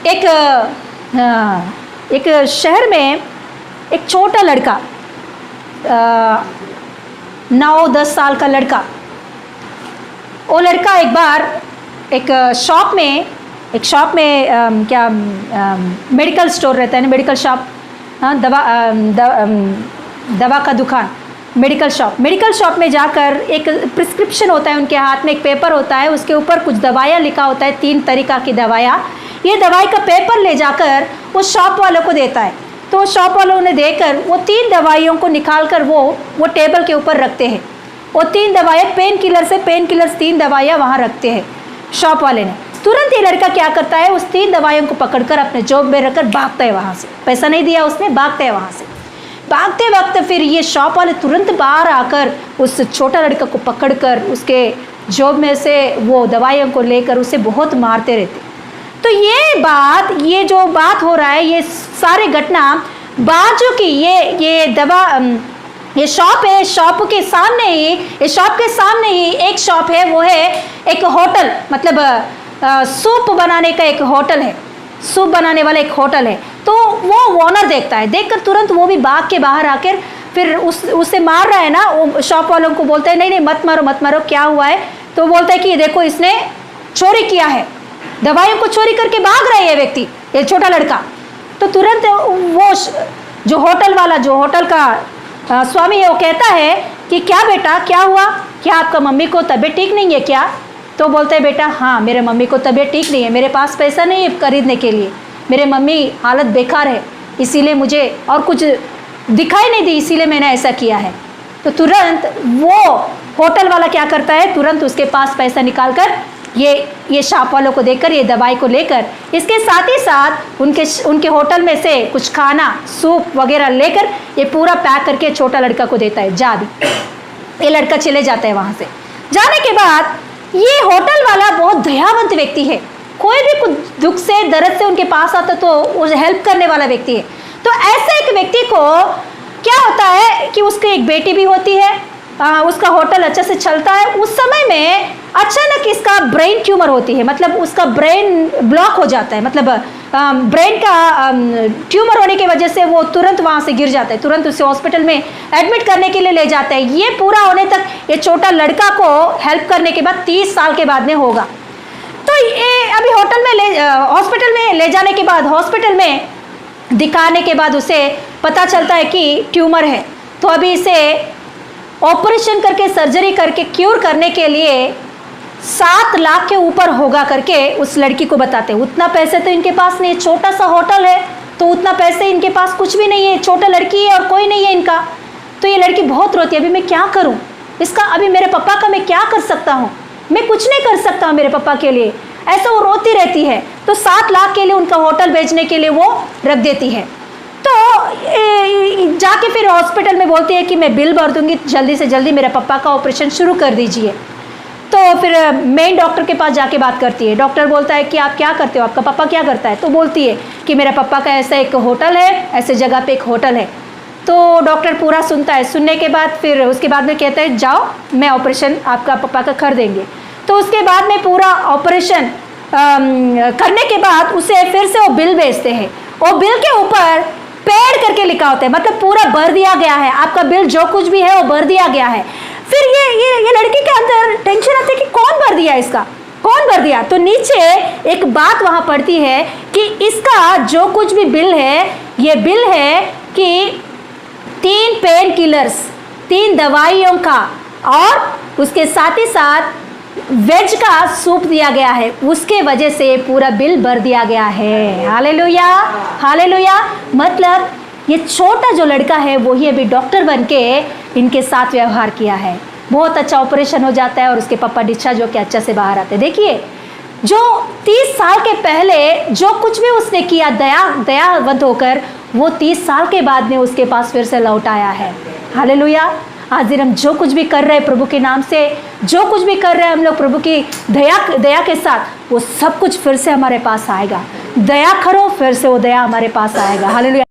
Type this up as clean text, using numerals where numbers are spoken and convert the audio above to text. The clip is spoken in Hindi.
एक शहर में एक छोटा लड़का 9-10 साल का लड़का, वो लड़का एक बार एक शॉप में क्या मेडिकल स्टोर रहता है ना, मेडिकल शॉप, हाँ, दवा का दुकान, मेडिकल शॉप में जाकर एक प्रिस्क्रिप्शन होता है, उनके हाथ में एक पेपर होता है, उसके ऊपर कुछ दवाइयाँ लिखा होता है, 3 तरीक़ा की दवाइयाँ। ये दवाई का पेपर ले जाकर वो शॉप वालों को देता है, तो शॉप वालों ने देकर वो 3 दवाइयों को निकाल कर वो टेबल के ऊपर रखते हैं। वो 3 दवाइयाँ पेन किलर्स 3 दवाइयाँ वहाँ रखते हैं शॉप वाले ने। तुरंत ये लड़का क्या करता है, उस 3 दवाइयों को पकड़कर अपने जेब में रखकर भागता है वहाँ से, पैसा नहीं दिया उसने, भागता है वहाँ से। भागते वक्त फिर ये शॉप वाले तुरंत बाहर आकर उस छोटा लड़का को पकड़कर उसके जेब में से वो दवाइयों को लेकर उसे बहुत मारते रहते। तो ये जो बात हो रहा है, ये सारे घटना बाजू की ये शॉप है, शॉप के सामने ही एक शॉप है, वो है एक होटल, मतलब सूप बनाने का एक होटल है, सूप बनाने वाला एक होटल है। तो वो ओनर देखता है, देखकर तुरंत वो भी भाग के बाहर आकर फिर उसे मार रहा है ना, वो शॉप वालों को बोलता है नहीं मत मारो, क्या हुआ है? तो बोलता है कि देखो इसने चोरी किया है, दवाइयों को चोरी करके भाग रहा है ये व्यक्ति, ये छोटा लड़का। तो तुरंत वो जो होटल का स्वामी है, वो कहता है कि क्या बेटा क्या हुआ, क्या आपका मम्मी को तबीयत ठीक नहीं है क्या? तो बोलते हैं बेटा हाँ, मेरे मम्मी को तबीयत ठीक नहीं है, मेरे पास पैसा नहीं है खरीदने के लिए, मेरे मम्मी हालत बेकार है, इसीलिए मुझे और कुछ दिखाई नहीं दी, इसीलिए मैंने ऐसा किया है। तो तुरंत वो होटल वाला क्या करता है, तुरंत उसके पास पैसा निकाल कर ये शॉप वालों को देकर ये दवाई को लेकर, इसके साथ ही साथ उनके होटल में से कुछ खाना सूप वगैरह लेकर ये पूरा पैक करके छोटा लड़का को देता है। जा भी ये लड़का चले जाता है वहाँ से। जाने के बाद ये होटल वाला बहुत दयावंत व्यक्ति है, कोई भी कुछ दुख से दर्द से उनके पास आता तो उसे हेल्प करने वाला व्यक्ति है। तो ऐसे एक व्यक्ति को क्या होता है कि उसकी एक बेटी भी होती है, उसका होटल अच्छे से चलता है। उस समय में अचानक इसका ब्रेन ट्यूमर होती है, मतलब उसका ब्रेन ब्लॉक हो जाता है, मतलब ब्रेन का ट्यूमर होने की वजह से वो तुरंत वहाँ से गिर जाता है, तुरंत उसे हॉस्पिटल में एडमिट करने के लिए ले जाता है। ये पूरा होने तक ये छोटा लड़का को हेल्प करने के बाद 30 साल के बाद में होगा। तो ये अभी हॉस्पिटल में ले जाने के बाद, हॉस्पिटल में दिखाने के बाद उसे पता चलता है कि ट्यूमर है। तो अभी इसे ऑपरेशन करके सर्जरी करके क्यूर करने के लिए 7 लाख के ऊपर होगा करके उस लड़की को बताते हैं। उतना पैसे तो इनके पास नहीं है, छोटा सा होटल है तो उतना पैसे इनके पास कुछ भी नहीं है, छोटा लड़की है और कोई नहीं है इनका। तो ये लड़की बहुत रोती है, अभी मैं क्या करूं इसका, अभी मेरे पापा का मैं क्या कर सकता हूं, मैं कुछ नहीं कर सकता हूं मेरे पापा के लिए, ऐसा वो रोती रहती है। तो 7 लाख के लिए उनका होटल बेचने के लिए वो रख देती है। तो जाके फिर हॉस्पिटल में बोलती है कि मैं बिल भर दूंगी, जल्दी से जल्दी मेरे पापा का ऑपरेशन शुरू कर दीजिए। तो फिर मेन डॉक्टर के पास जाके बात करती है। डॉक्टर बोलता है कि आप क्या करते हो, आपका पापा क्या करता है? तो बोलती है कि मेरा पापा का ऐसा एक होटल है, ऐसे जगह पे एक होटल है। तो डॉक्टर पूरा सुनता है, सुनने के बाद फिर उसके बाद में कहता है जाओ, मैं ऑपरेशन आपका पापा का कर देंगे। तो उसके बाद में पूरा ऑपरेशन करने के बाद उसे फिर से वो बिल भेजते हैं। वो बिल के ऊपर पेड करके लिखा होता है, मतलब पूरा भर दिया गया है, आपका बिल जो कुछ भी है वो भर दिया गया है। फिर ये लड़की के अंदर टेंशन आती है कि कौन भर दिया इसका, कौन भर दिया? तो नीचे एक बात वहां पड़ती है कि इसका जो कुछ भी बिल है, ये बिल है कि 3 पेन किलर्स, 3 दवाइयों का और उसके साथ ही साथ वेज का सूप दिया गया है, उसके वजह से पूरा बिल भर दिया गया है। Hallelujah, hallelujah. मतलब ये छोटा जो लड़का है वो ही अभी डॉक्टर बन के इनके साथ व्यवहार किया है। बहुत अच्छा ऑपरेशन हो जाता है और उसके पापा डिस्चार्ज होकर अच्छा से बाहर आते हैं। देखिए, जो 30 साल के पहले जो कुछ भी उसने किया दयावंत होकर, वो 30 साल के बाद में उसके पास फिर से लौट आया है। हालेलुया। आज दिन हम जो कुछ भी कर रहे हैं प्रभु के नाम से, जो कुछ भी कर रहे हैं हम लोग प्रभु की दया के साथ, वो सब कुछ फिर से हमारे पास आएगा। दया करो, फिर से वो दया हमारे पास आएगा। हालेलुया।